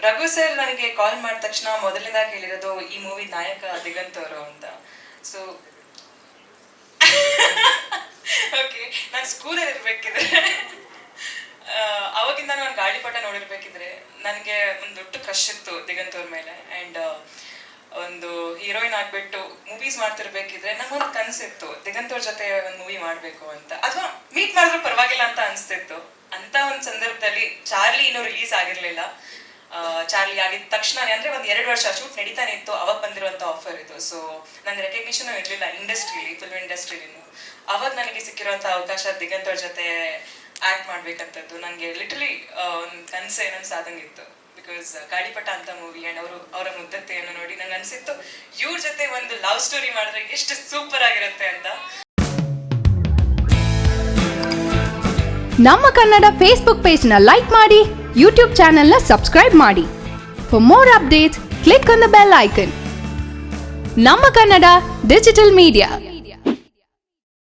Raghu sir ನನಗೆ ಕಾಲ್ ಮಾಡಿದ ತಕ್ಷಣ ಮೊದಲಿಂದ ಕೇಳಿರೋದು ಈ ಮೂವಿ ನಾಯಕ ದಿಗಂತ್ ಅವರು ಅಂತ. ಸೊ ಓಕೆ, ನಾನು ಸ್ಕೂಲಲ್ಲಿ ಇರ್ಬೇಕಿದ್ರೆ ಅವಾಗಿಂದ ನಾನು ಗಾಳಿಪಟ ನೋಡಿರ್ಬೇಕಿದ್ರೆ ನನಗೆ ಒಂದು ದೊಡ್ಡ ಕ್ರಶ್ ಇತ್ತು ದಿಗಂತ್ ಅವ್ರ ಮೇಲೆ. ಆ್ಯಂಡ್ ಒಂದು ಹೀರೋಯಿನ್ ಆಗ್ಬಿಟ್ಟು ಮೂವೀಸ್ ಮಾಡ್ತಿರ್ಬೇಕಿದ್ರೆ ನಂಗೊಂದು ಕನಸಿತ್ತು ದಿಗಂತ್ ಅವ್ರ ಜೊತೆ ಒಂದು ಮೂವಿ ಮಾಡಬೇಕು ಅಂತ, ಅಥವಾ ಮೀಟ್ ಮಾಡಿದ್ರು ಪರವಾಗಿಲ್ಲ ಅಂತ ಅನಿಸ್ತಿತ್ತು. ಅಂತ ಒಂದು ಸಂದರ್ಭದಲ್ಲಿ ಚಾರ್ಲಿ ಇನ್ನೂ ರಿಲೀಸ್ ಆಗಿರಲಿಲ್ಲ. ಚಾರ್ಲಿ ಆಗಿದ ತಕ್ಷಣ ಅಂದರೆ ಒಂದು 2 ವರ್ಷ ಶೂಟ್ ನಡೀತಾನೆ ಇತ್ತು, ಅವಾಗ ಬಂದಿರುವಂಥ ಆಫರ್ ಇದು. ಸೊ ನನಗೆ ರೆಕಗ್ನಿಷನ್ ಇರಲಿಲ್ಲ ಇಂಡಸ್ಟ್ರಿಲಿ, ಫಿಲ್ಮ್ ಇಂಡಸ್ಟ್ರಿಲಿನೂ. ಅವಾಗ ನನಗೆ ಸಿಕ್ಕಿರುವಂಥ ಅವಕಾಶ ದಿಗಂತ್ ಅವ್ರ ಜೊತೆ ಆ್ಯಕ್ಟ್ ಮಾಡ್ಬೇಕಂತದ್ದು ನನಗೆ ಲಿಟರಲಿ ಒಂದು ಕನಸೆ ನನ್ನ ಸಾಧಂಗಿತ್ತು. ಬಿಕಾಸ್ ಗಾಳಿಪಟ ಅಂತ ಮೂವಿ ಆ್ಯಂಡ್ ಅವರ ಮುಗ್ಧತೆಯನ್ನು ನೋಡಿ ನಂಗೆ ಅನಿಸಿತ್ತು ಇವ್ರ ಜೊತೆ ಒಂದು ಲವ್ ಸ್ಟೋರಿ ಮಾಡಿದ್ರೆ ಎಷ್ಟು ಸೂಪರ್ ಆಗಿರುತ್ತೆ ಅಂತ. ನಮ್ಮ ಕನ್ನಡ ಫೇಸ್ಬುಕ್ ಪೇಜ್ನ ಲೈಕ್ ಮಾಡಿ, ಯೂಟ್ಯೂಬ್ ಚಾನೆಲ್ನ ಸಬ್ಸ್ಕ್ರೈಬ್ ಮಾಡಿ. For more updates click on the bell icon. ನಮ್ಮ ಕನ್ನಡ ಡಿಜಿಟಲ್ ಮೀಡಿಯಾ.